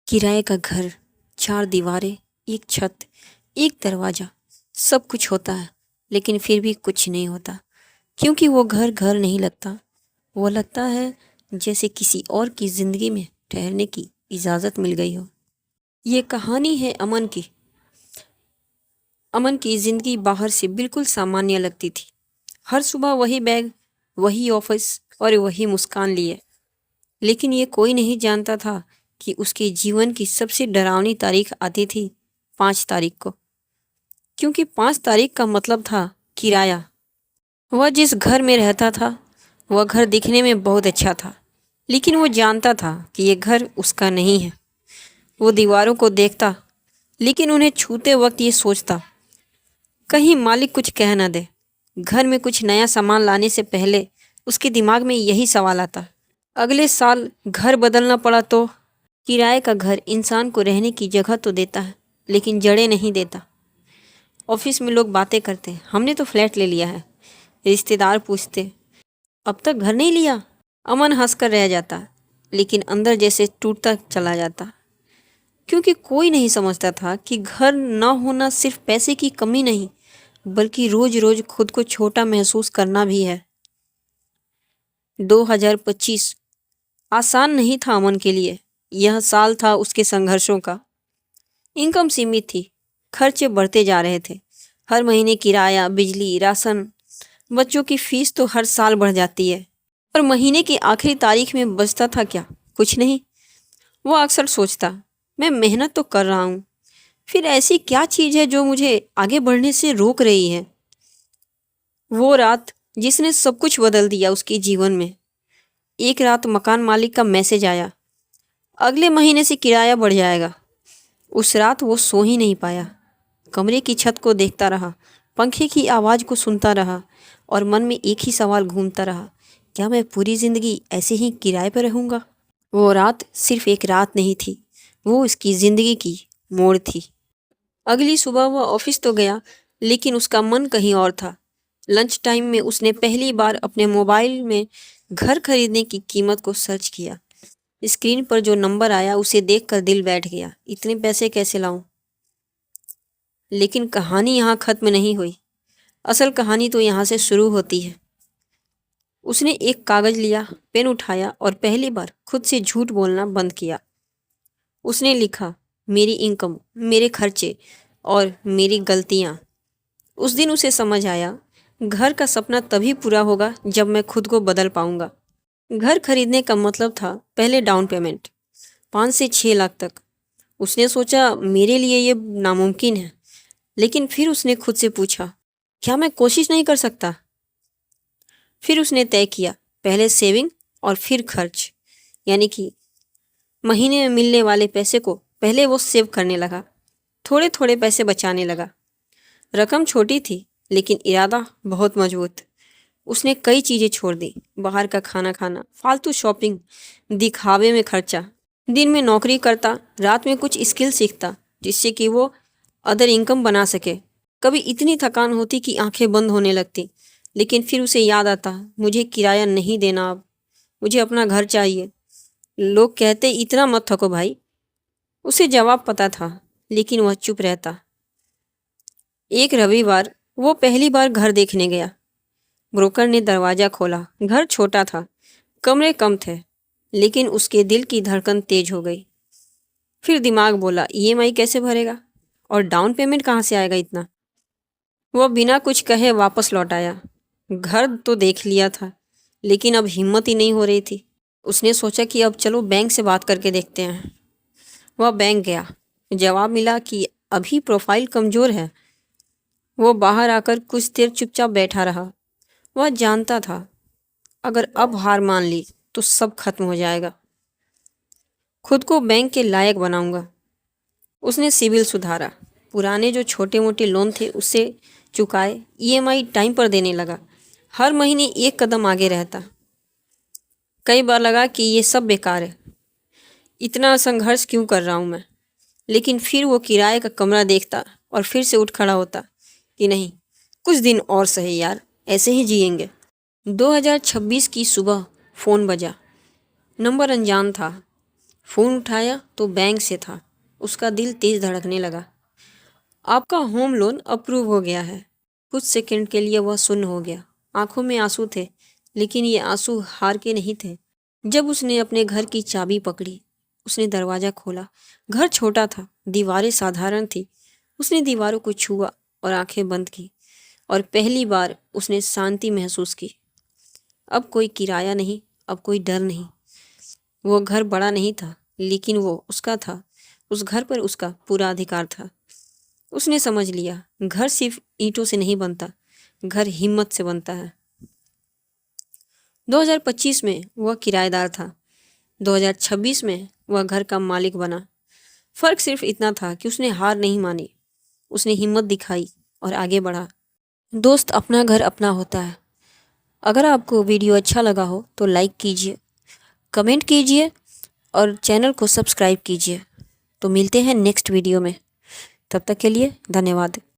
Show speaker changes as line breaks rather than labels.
किराए का घर, चार दीवारें, एक छत, एक दरवाजा, सब कुछ होता है, लेकिन फिर भी कुछ नहीं होता। क्योंकि वो घर घर नहीं लगता। वो लगता है जैसे किसी और की जिंदगी में ठहरने की इजाज़त मिल गई हो। ये कहानी है अमन की। अमन की जिंदगी बाहर से बिल्कुल सामान्य लगती थी। हर सुबह वही बैग, वही ऑफिस और वही मुस्कान लिए। लेकिन ये कोई नहीं जानता था कि उसके जीवन की सबसे डरावनी तारीख आती थी 5 तारीख को। क्योंकि 5 तारीख का मतलब था किराया। वह जिस घर में रहता था वह घर दिखने में बहुत अच्छा था, लेकिन वो जानता था कि ये घर उसका नहीं है। वो दीवारों को देखता, लेकिन उन्हें छूते वक्त ये सोचता, कहीं मालिक कुछ कह न दे। घर में कुछ नया सामान लाने से पहले उसके दिमाग में यही सवाल आता, अगले साल घर बदलना पड़ा तो। किराए का घर इंसान को रहने की जगह तो देता है, लेकिन जड़ें नहीं देता। ऑफिस में लोग बातें करते, हमने तो फ्लैट ले लिया है। रिश्तेदार पूछते, अब तक घर नहीं लिया। अमन हंसकर रह जाता, लेकिन अंदर जैसे टूटता चला जाता। क्योंकि कोई नहीं समझता था कि घर ना होना सिर्फ पैसे की कमी नहीं, बल्कि रोज रोज खुद को छोटा महसूस करना भी है। 2025 आसान नहीं था अमन के लिए। यह साल था उसके संघर्षों का। इनकम सीमित थी, खर्चे बढ़ते जा रहे थे। हर महीने किराया, बिजली, राशन, बच्चों की फीस तो हर साल बढ़ जाती है। और महीने की आखिरी तारीख में बचता था क्या? कुछ नहीं। वो अक्सर सोचता, मैं मेहनत तो कर रहा हूँ, फिर ऐसी क्या चीज़ है जो मुझे आगे बढ़ने से रोक रही है। वो रात जिसने सब कुछ बदल दिया उसके जीवन में। एक रात मकान मालिक का मैसेज आया, अगले महीने से किराया बढ़ जाएगा। उस रात वो सो ही नहीं पाया। कमरे की छत को देखता रहा, पंखे की आवाज़ को सुनता रहा और मन में एक ही सवाल घूमता रहा, क्या मैं पूरी ज़िंदगी ऐसे ही किराए पर रहूँगा? वो रात सिर्फ एक रात नहीं थी, वो उसकी ज़िंदगी की मोड़ थी। अगली सुबह वह ऑफिस तो गया, लेकिन उसका मन कहीं और था। लंच टाइम में उसने पहली बार अपने मोबाइल में घर खरीदने की कीमत को सर्च किया। स्क्रीन पर जो नंबर आया उसे देखकर दिल बैठ गया, इतने पैसे कैसे लाऊं? लेकिन कहानी यहाँ खत्म नहीं हुई। असल कहानी तो यहाँ से शुरू होती है। उसने एक कागज लिया, पेन उठाया और पहली बार खुद से झूठ बोलना बंद किया। उसने लिखा, मेरी इनकम, मेरे खर्चे और मेरी गलतियाँ। उस दिन उसे समझ आया, घर का सपना तभी पूरा होगा जब मैं खुद को बदल पाऊंगा। घर खरीदने का मतलब था पहले डाउन पेमेंट, 5 से 6 लाख तक। उसने सोचा मेरे लिए ये नामुमकिन है, लेकिन फिर उसने खुद से पूछा, क्या मैं कोशिश नहीं कर सकता? फिर उसने तय किया, पहले सेविंग और फिर खर्च। यानी कि महीने में मिलने वाले पैसे को पहले वो सेव करने लगा, थोड़े थोड़े पैसे बचाने लगा। रकम छोटी थी, लेकिन इरादा बहुत मजबूत। उसने कई चीज़ें छोड़ दी, बाहर का खाना खाना, फालतू शॉपिंग, दिखावे में खर्चा। दिन में नौकरी करता, रात में कुछ स्किल सीखता, जिससे कि वो अदर इनकम बना सके। कभी इतनी थकान होती कि आंखें बंद होने लगती, लेकिन फिर उसे याद आता, मुझे किराया नहीं देना अब, मुझे अपना घर चाहिए। लोग कहते, इतना मत थको भाई। उसे जवाब पता था, लेकिन वह चुप रहता। एक रविवार वो पहली बार घर देखने गया। ब्रोकर ने दरवाज़ा खोला। घर छोटा था, कमरे कम थे, लेकिन उसके दिल की धड़कन तेज हो गई। फिर दिमाग बोला, ईएमआई कैसे भरेगा और डाउन पेमेंट कहाँ से आएगा इतना? वह बिना कुछ कहे वापस लौट आया। घर तो देख लिया था, लेकिन अब हिम्मत ही नहीं हो रही थी। उसने सोचा कि अब चलो बैंक से बात करके देखते हैं। वह बैंक गया। जवाब मिला कि अभी प्रोफाइल कमज़ोर है। वो बाहर आकर कुछ देर चुपचाप बैठा रहा। वह जानता था, अगर अब हार मान ली तो सब खत्म हो जाएगा। खुद को बैंक के लायक बनाऊंगा। उसने सिविल सुधारा, पुराने जो छोटे मोटे लोन थे उससे चुकाए, ईएमआई टाइम पर देने लगा, हर महीने एक कदम आगे रहता। कई बार लगा कि ये सब बेकार है, इतना संघर्ष क्यों कर रहा हूँ मैं। लेकिन फिर वो किराए का कमरा देखता और फिर से उठ खड़ा होता कि नहीं, कुछ दिन और सही यार, ऐसे ही जिएंगे। 2026 की सुबह फ़ोन बजा। नंबर अनजान था। फ़ोन उठाया तो बैंक से था। उसका दिल तेज धड़कने लगा। आपका होम लोन अप्रूव हो गया है। कुछ सेकंड के लिए वह सुन्न हो गया। आंखों में आंसू थे, लेकिन ये आंसू हार के नहीं थे। जब उसने अपने घर की चाबी पकड़ी, उसने दरवाज़ा खोला। घर छोटा था, दीवारें साधारण थी। उसने दीवारों को छुआ और आंखें बंद की, और पहली बार उसने शांति महसूस की। अब कोई किराया नहीं, अब कोई डर नहीं। वो घर बड़ा नहीं था, लेकिन वो उसका था। उस घर पर उसका पूरा अधिकार था। उसने समझ लिया, घर सिर्फ ईंटों से नहीं बनता, घर हिम्मत से बनता है। 2025 में वह किराएदार था। 2026 में वह घर का मालिक बना। फर्क सिर्फ इतना था कि उसने हार नहीं मानी, उसने हिम्मत दिखाई और आगे बढ़ा। दोस्त, अपना घर अपना होता है। अगर आपको वीडियो अच्छा लगा हो तो लाइक कीजिए, कमेंट कीजिए और चैनल को सब्सक्राइब कीजिए। तो मिलते हैं नेक्स्ट वीडियो में। तब तक के लिए धन्यवाद।